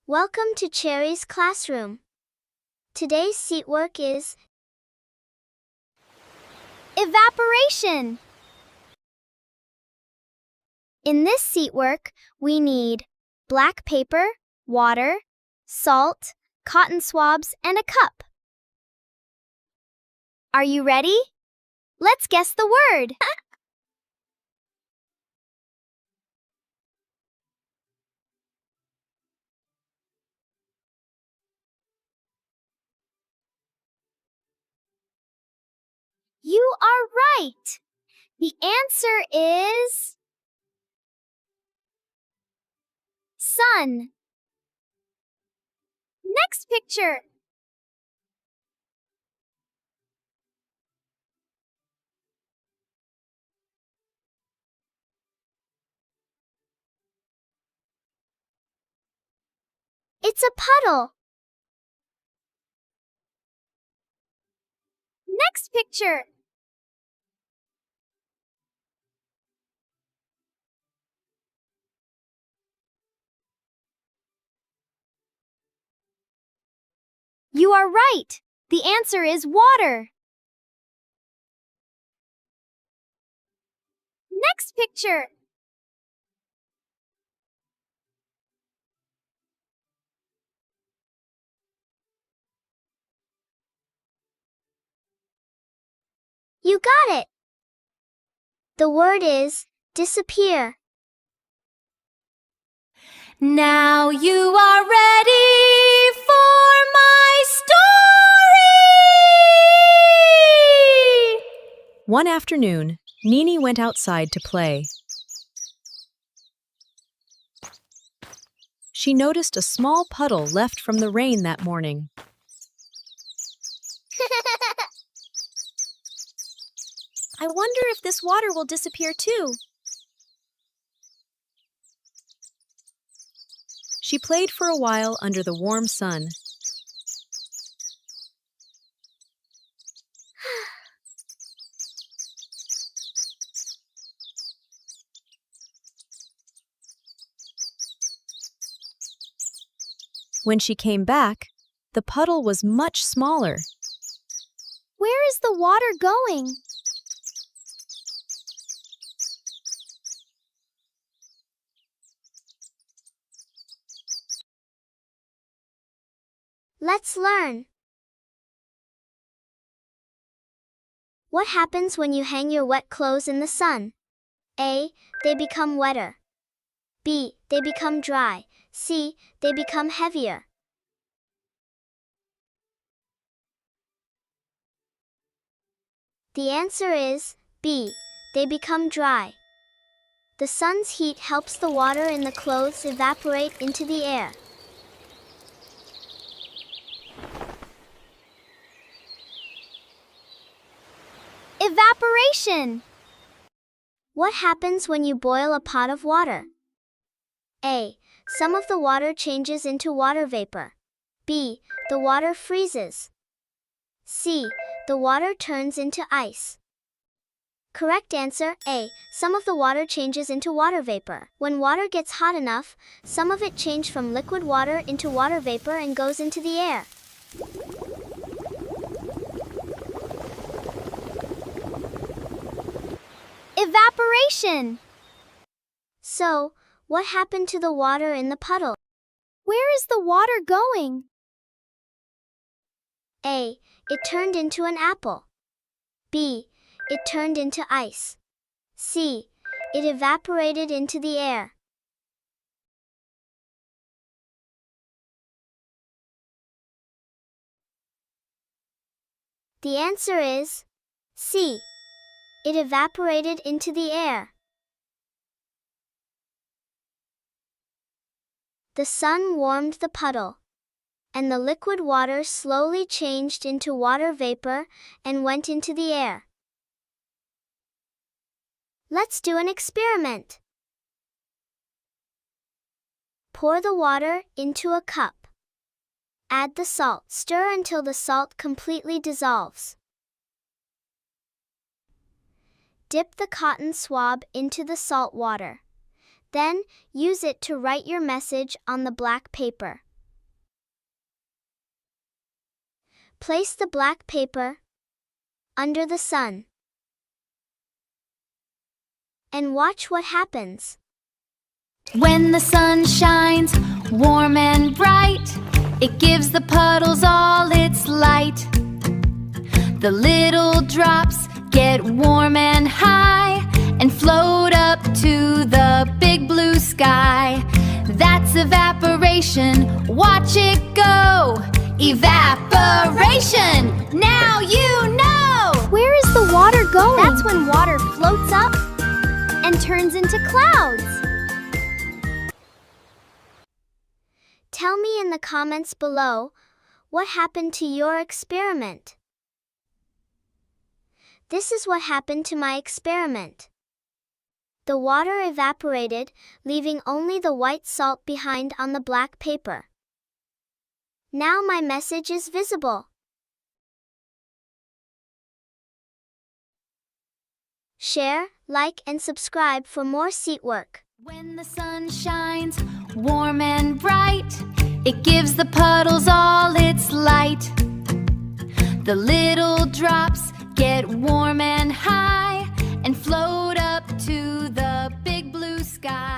Welcome to Cherry's classroom. Today's seatwork is evaporation. In this seatwork, we need black paper, water, salt, cotton swabs, and a cup. Are you ready? Let's guess the word. You are right. The answer is sun. Next picture. It's a puddle. Next picture. You are right. The answer is water. Next picture. You got it. The word is disappear. Now you are ready for my story! One afternoon, Nini went outside to play. She noticed a small puddle left from the rain that morning. I wonder if this water will disappear too. She played for a while under the warm sun. When she came back, the puddle was much smaller. Where is the water going? Let's learn. What happens when you hang your wet clothes in the sun? A. They become wetter. B. They become dry. C. They become heavier. The answer is B. They become dry. The sun's heat helps the water in the clothes evaporate into the air. Evaporation. What happens when you boil a pot of water? A. Some of the water changes into water vapor. B. The water freezes. C. The water turns into ice. Correct answer A. Some of the water changes into water vapor. When water gets hot enough, some of it changes from liquid water into water vapor and goes into the air. Evaporation. So, what happened to the water in the puddle? Where is the water going? A. It turned into an apple. B. It turned into ice. C. It evaporated into the air. The answer is C. It evaporated into the air. The sun warmed the puddle, and the liquid water slowly changed into water vapor and went into the air. Let's do an experiment. Pour the water into a cup. Add the salt. Stir until the salt completely dissolves. Dip the cotton swab into the salt water. Then, use it to write your message on the black paper. Place the black paper under the sun and watch what happens. When the sun shines warm and bright, it gives the puddles all its light. The little drops get warm and high and float up to the big blue sky. That's evaporation, watch it go! Evaporation! Now you know! Where is the water going? That's when water floats up and turns into clouds. Tell me in the comments below what happened to your experiment. This is what happened to my experiment. The water evaporated, leaving only the white salt behind on the black paper. Now my message is visible. Share, like, and subscribe for more seatwork. When the sun shines warm and bright, it gives the puddles all its light. The little drops get warm and high.